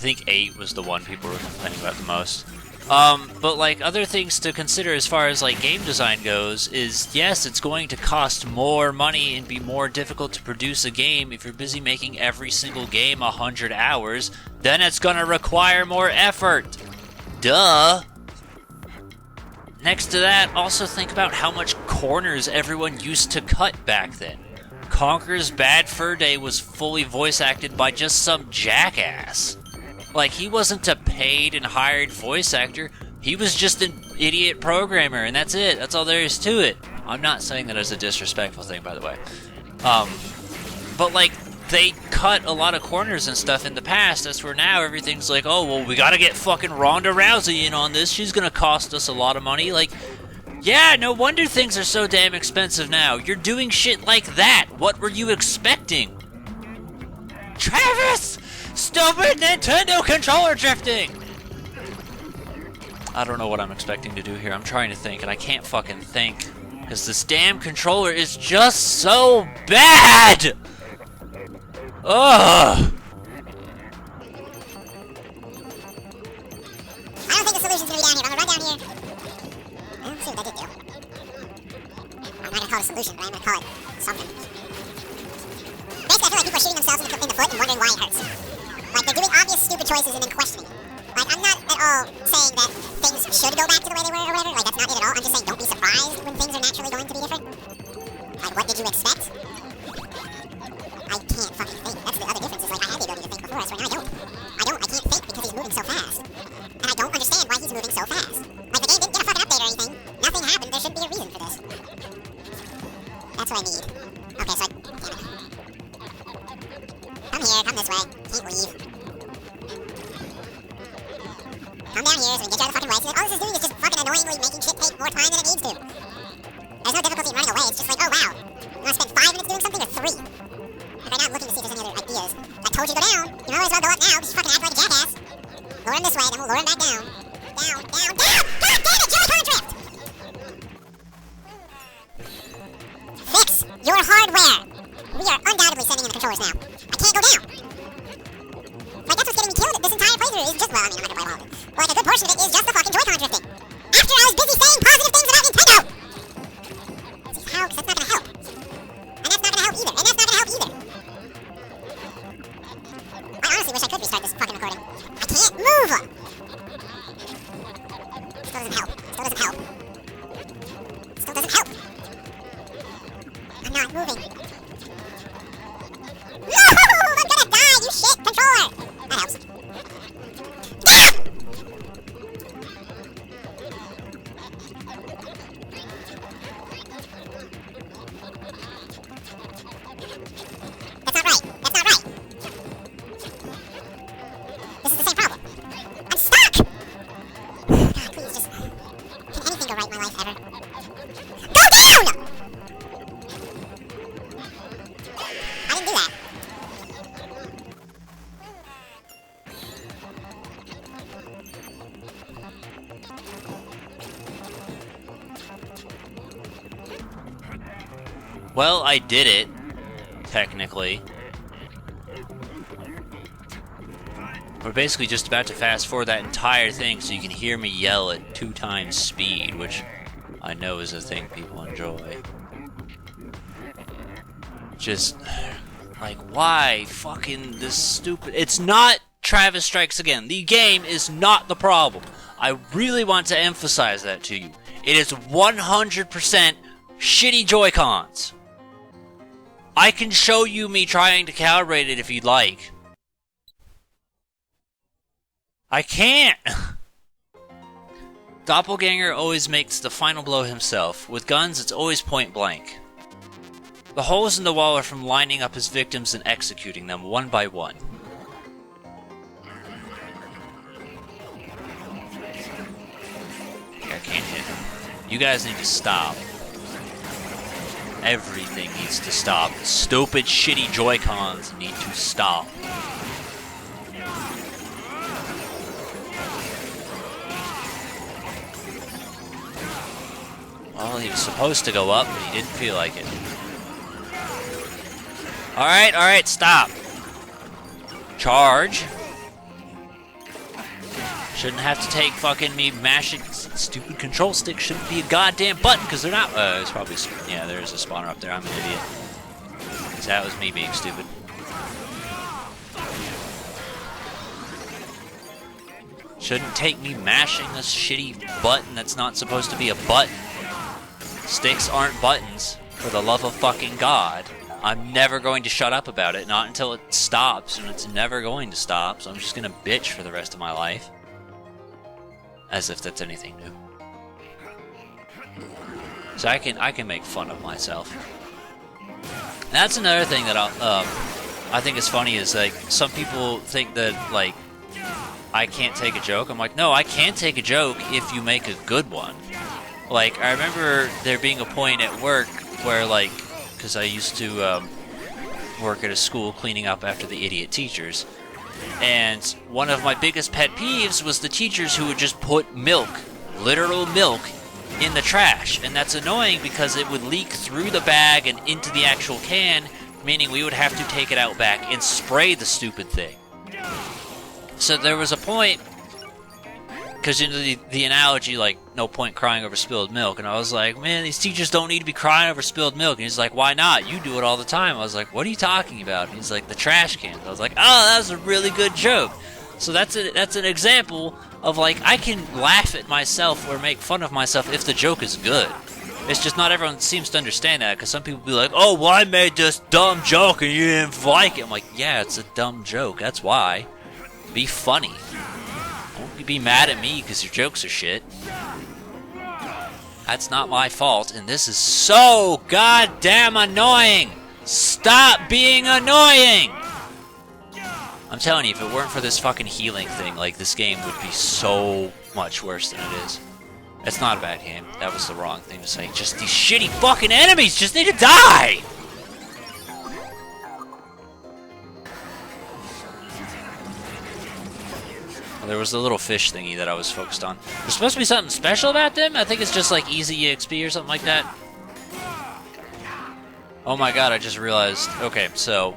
think 8 was the one people were complaining about the most. But like other things to consider as far as like game design goes is, yes, it's going to cost more money and be more difficult to produce a game if you're busy making every single game 100 hours, then it's gonna require more effort. Duh. Next to that, also think about how much corners everyone used to cut back then. Conker's Bad Fur Day was fully voice acted by just some jackass. Like, he wasn't a paid and hired voice actor, he was just an idiot programmer, and that's it. That's all there is to it. I'm not saying that as a disrespectful thing, by the way. But like, they cut a lot of corners and stuff in the past. That's where now everything's like, oh, well, we gotta get fucking Ronda Rousey in on this. She's gonna cost us a lot of money. Like, yeah, no wonder things are so damn expensive now. You're doing shit like that. What were you expecting? Travis! Stupid Nintendo controller drifting! I don't know what I'm expecting to do here. I'm trying to think, and I can't fucking think. Because this damn controller is just so bad! Ugh! I don't think the solution's gonna be down here. I'm gonna run down here. I don't see what that did do. I'm not gonna call it a solution, but I'm gonna call it something. Basically, I feel like people are shooting themselves in the foot and wondering why it hurts. Like, they're doing obvious stupid choices and then questioning. Like, I'm not at all saying that things should go back to the way they were or whatever. Like, that's not it at all. I'm just saying don't be surprised when things are naturally going to be different. Like, what did you expect? I can't fucking think. That's the other difference. Is like, I had the ability to think before, I swear. Now I don't. I can't think because he's moving so fast. And I don't understand why he's moving so fast. Like, the game didn't get a fucking update or anything. Nothing happened. There shouldn't be a reason for this. That's what I need. Okay, so damn it. Come here, come this way. Can't leave. Come down here so we can get you out of the fucking way. So all this is doing is just fucking annoyingly making shit take more time than it needs to. There's no difficulty in running away. It's just like, oh wow. You want to spend 5 minutes doing something or 3? Like, right now I'm looking to see if there's any other ideas. I told you to go down. You might as well go up now. Just fucking act like a jackass. Lower him this way, then we'll lower him back down. Down, down, down! God damn it, Joey-Con drift! Fix your hardware! We are undoubtedly sending in the controllers now. I can't go down. Like, that's what's getting me killed this entire playthrough is just, well, I mean, I'm not gonna play all of it. But like, a good portion of it is just the fucking Joy-Con drifting. After I was busy saying positive things about Nintendo! How? Because that's not gonna help. And that's not gonna help either. And that's not gonna help either. I honestly wish I could restart this fucking recording. I can't move! Still doesn't help. Still doesn't help. Still doesn't help. I'm not moving. No! I'm gonna die, you shit controller! That helps. Ah! That's not right. That's not right. This is the same problem. I'm stuck! God, please just... Can anything go right in my life ever? Go down! I didn't do that. Well, I did it, technically. We're basically just about to fast forward that entire thing so you can hear me yell at 2 times speed, which I know is a thing people enjoy. Just, like, why fucking this stupid... It's not Travis Strikes Again. The game is not the problem. I really want to emphasize that to you. It is 100% shitty Joy-Cons. I can show you me trying to calibrate it if you'd like. I can't! Doppleganger always makes the final blow himself. With guns, it's always point blank. The holes in the wall are from lining up his victims and executing them one by one. I can't hit him. You guys need to stop. Everything needs to stop. Stupid, shitty Joy-Cons need to stop. Well, he was supposed to go up, but he didn't feel like it. Alright, stop. Charge. Shouldn't have to take fucking me mashing stupid control stick. Shouldn't be a goddamn button, because they're not. It's probably. Yeah, there's a spawner up there. I'm an idiot. Because that was me being stupid. Shouldn't take me mashing this shitty button that's not supposed to be a button. Sticks aren't buttons, for the love of fucking God. I'm never going to shut up about it, not until it stops, and it's never going to stop, so I'm just gonna bitch for the rest of my life. As if that's anything new. So I can make fun of myself. And that's another thing that I think is funny is, like, some people think that, like, I can't take a joke. I'm like, no, I can take a joke if you make a good one. Like, I remember there being a point at work where, like, because I used to work at a school cleaning up after the idiot teachers. And one of my biggest pet peeves was the teachers who would just put milk, literal milk, in the trash. And that's annoying because it would leak through the bag and into the actual can, meaning we would have to take it out back and spray the stupid thing. So there was a point, because you know the analogy, like, no point crying over spilled milk, and I was like, man, these teachers don't need to be crying over spilled milk. And he's like, why not? You do it all the time. I was like, what are you talking about? And he's like, the trash cans. I was like, oh, that was a really good joke. So that's an example of, like, I can laugh at myself or make fun of myself if the joke is good. It's just not everyone seems to understand that, because some people be like, oh, well, I made this dumb joke and you didn't like it. I'm like, yeah, it's a dumb joke. That's why. Be funny. Don't be mad at me because your jokes are shit. That's not my fault, and this is so goddamn annoying! Stop being annoying! I'm telling you, if it weren't for this fucking healing thing, like, this game would be so much worse than it is. It's not a bad game. That was the wrong thing to say. Just these shitty fucking enemies just need to die! There was the little fish thingy that I was focused on. There's supposed to be something special about them? I think it's just like easy EXP or something like that. Oh my god, I just realized. Okay, so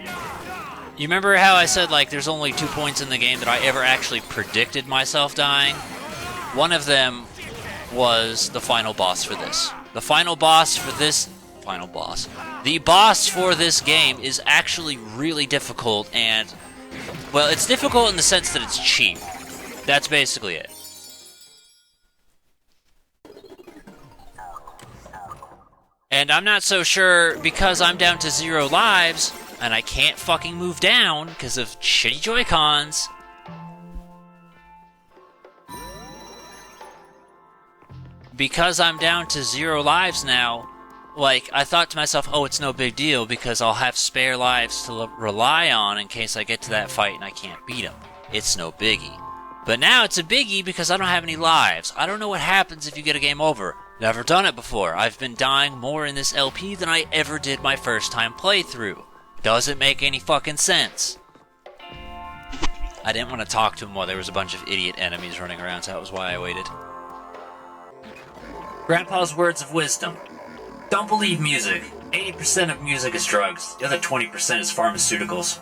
you remember how I said, like, there's only 2 points in the game that I ever actually predicted myself dying? One of them was the final boss for this. The final boss for this... Final boss. The boss for this game is actually really difficult, and... well, it's difficult in the sense that it's cheap. That's basically it. And I'm not so sure, because I'm down to 0 lives, and I can't fucking move down because of shitty Joy-Cons. Because I'm down to 0 lives now, like, I thought to myself, oh, it's no big deal because I'll have spare lives to rely on in case I get to that fight and I can't beat him. It's no biggie. But now it's a biggie because I don't have any lives. I don't know what happens if you get a game over. Never done it before. I've been dying more in this LP than I ever did my first time playthrough. Doesn't make any fucking sense. I didn't want to talk to him while there was a bunch of idiot enemies running around, so that was why I waited. Grandpa's words of wisdom. Don't believe music. 80% of music is drugs. The other 20% is pharmaceuticals.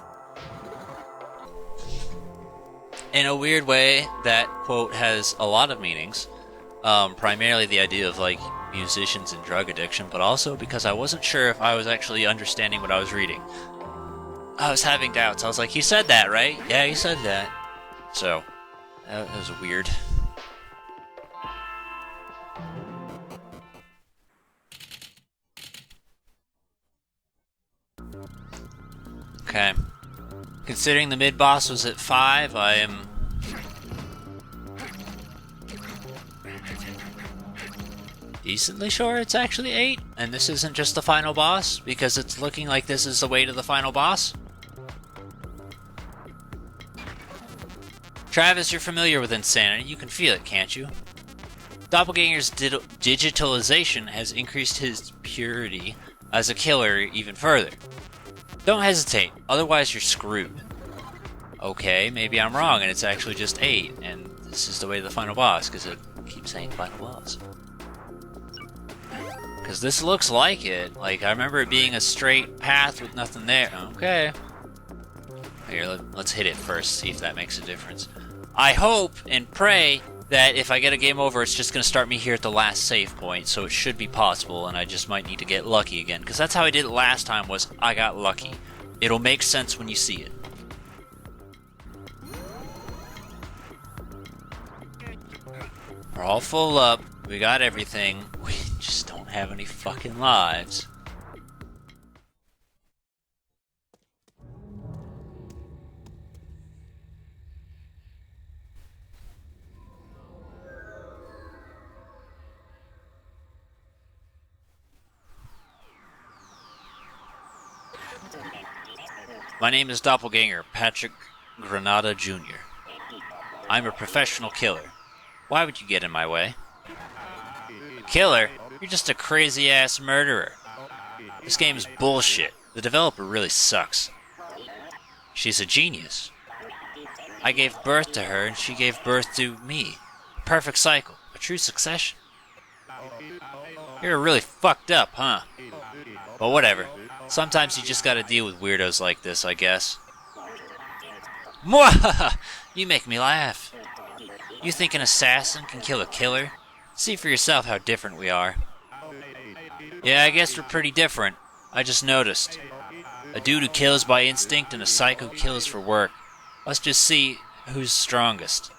In a weird way, that quote has a lot of meanings. Primarily the idea of, like, musicians and drug addiction, but also because I wasn't sure if I was actually understanding what I was reading. I was having doubts. I was like, he said that, right? Yeah, he said that. So, that was weird. Okay. Considering the mid-boss was at 5, I am... decently sure it's actually 8, and this isn't just the final boss, because it's looking like this is the way to the final boss. Travis, you're familiar with insanity. You can feel it, can't you? Doppleganger's digitalization has increased his purity as a killer even further. Don't hesitate, otherwise you're screwed. Okay, maybe I'm wrong and it's actually just 8, and this is the way to the final boss, because it keeps saying final boss. Because this looks like it. Like, I remember it being a straight path with nothing there. Okay. Here, let's hit it first, see if that makes a difference. I hope and pray that if I get a game over, it's just going to start me here at the last save point, so it should be possible, and I just might need to get lucky again. Because that's how I did it last time, was I got lucky. It'll make sense when you see it. We're all full up. We got everything. We just don't have any fucking lives. My name is Doppleganger, Patrick Granada Jr. I'm a professional killer. Why would you get in my way? Killer? You're just a crazy-ass murderer. This game's bullshit. The developer really sucks. She's a genius. I gave birth to her, and she gave birth to me. Perfect cycle. A true succession. You're really fucked up, huh? Well, whatever. Sometimes you just gotta deal with weirdos like this, I guess. Mwahaha! You make me laugh. You think an assassin can kill a killer? See for yourself how different we are. Yeah, I guess we're pretty different. I just noticed. A dude who kills by instinct and a psycho who kills for work. Let's just see who's strongest.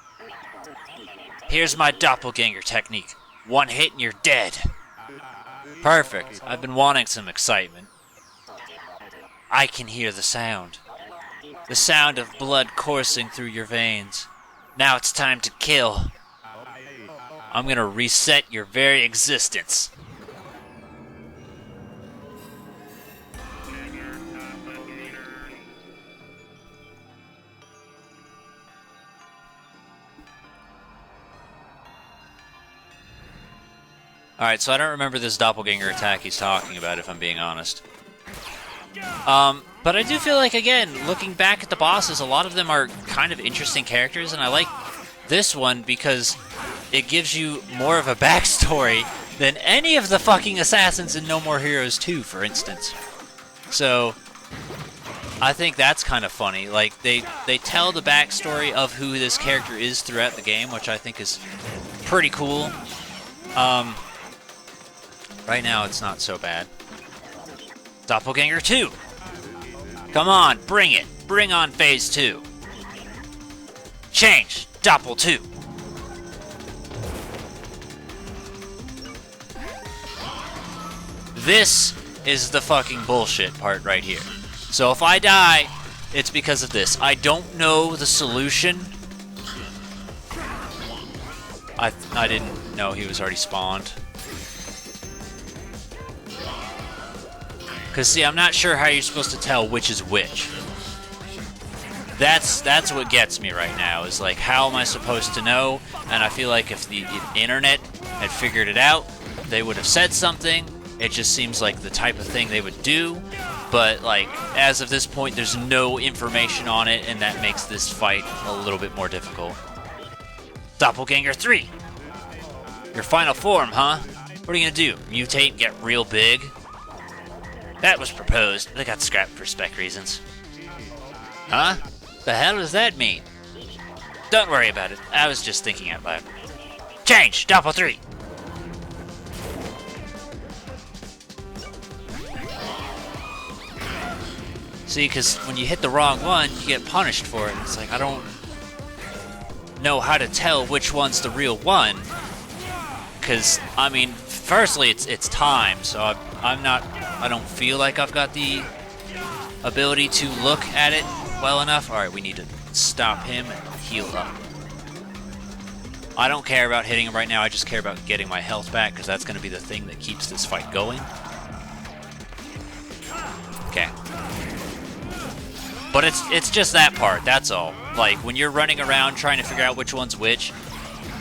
Here's my doppelganger technique. One hit and you're dead. Perfect. I've been wanting some excitement. I can hear the sound. The sound of blood coursing through your veins. Now it's time to kill. I'm gonna reset your very existence. Alright, so I don't remember this doppelganger attack he's talking about, if I'm being honest. But I do feel like, again, looking back at the bosses, a lot of them are kind of interesting characters, and I like this one because it gives you more of a backstory than any of the fucking assassins in No More Heroes 2, for instance. So, I think that's kind of funny. Like, they tell the backstory of who this character is throughout the game, which I think is pretty cool. Right now, it's not so bad. Doppelganger 2! Come on, bring it! Bring on Phase 2! Change! Doppel 2! This is the fucking bullshit part right here. So if I die, it's because of this. I don't know the solution. I didn't know he was already spawned. Because, see, I'm not sure how you're supposed to tell which is which. That's what gets me right now, is like, how am I supposed to know? And I feel like if the internet had figured it out, they would have said something. It just seems like the type of thing they would do. But, like, as of this point, there's no information on it, and that makes this fight a little bit more difficult. Doppelganger 3! Your final form, huh? What are you gonna do? Mutate and get real big? That was proposed, but it got scrapped for spec reasons. Huh? The hell does that mean? Don't worry about it. I was just thinking out loud. Change! Doppel 3! See, because when you hit the wrong one, you get punished for it. It's like, I don't know how to tell which one's the real one. Because, I mean, firstly, it's time, so I don't feel like I've got the ability to look at it well enough. Alright, we need to stop him and heal up. I don't care about hitting him right now, I just care about getting my health back, because that's going to be the thing that keeps this fight going. Okay. But it's just that part, that's all. Like, when you're running around trying to figure out which one's which,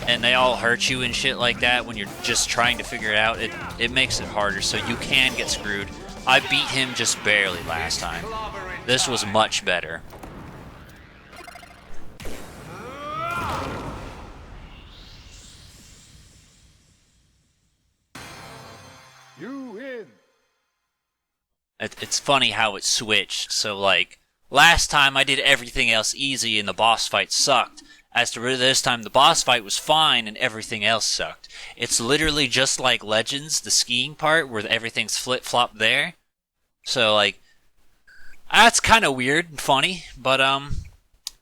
and they all hurt you and shit like that when you're just trying to figure it out, it makes it harder, so you can get screwed. I beat him just barely last time. This was much better. You win. It's funny how it switched, so like, Last time I did everything else easy and the boss fight sucked. As to this time, the boss fight was fine and everything else sucked. It's literally just like Legends, the skiing part, where everything's flip-flop there. So, like, that's kind of weird and funny, but,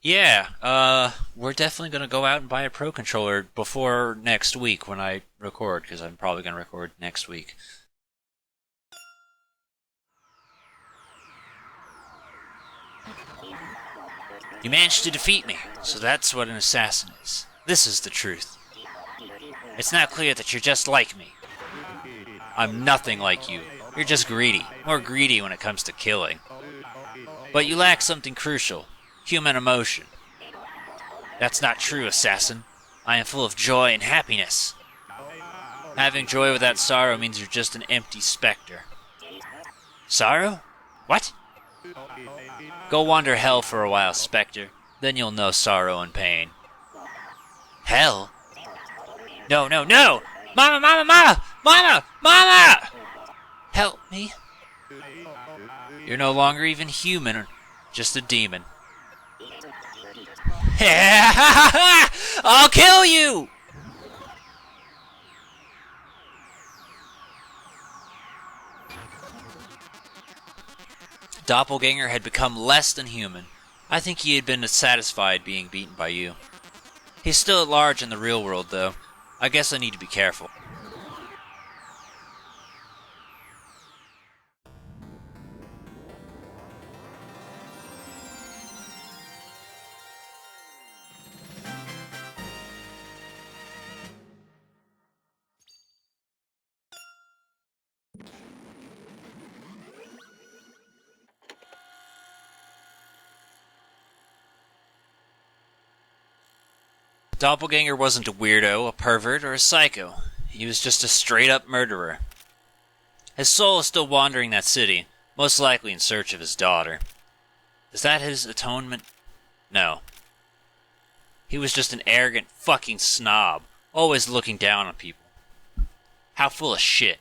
yeah, we're definitely gonna go out and buy a Pro Controller before next week when I record, because I'm probably gonna record next week. You managed to defeat me, so that's what an assassin is. This is the truth. It's now clear that you're just like me. I'm nothing like you. You're just greedy. More greedy when it comes to killing. But you lack something crucial. Human emotion. That's not true, assassin. I am full of joy and happiness. Having joy without sorrow means you're just an empty specter. Sorrow? What? Go wander hell for a while, Spectre. Then you'll know sorrow and pain. Hell? No, no, no! Mama, mama, mama! Mama! Mama! Help me. You're no longer even human, just a demon. I'll kill you! Doppleganger had become less than human. I think he had been satisfied being beaten by you. He's still at large in the real world, though. I guess I need to be careful. Doppleganger wasn't a weirdo, a pervert, or a psycho. He was just a straight-up murderer. His soul is still wandering that city, most likely in search of his daughter. Is that his atonement? No. He was just an arrogant fucking snob, always looking down on people. How full of shit.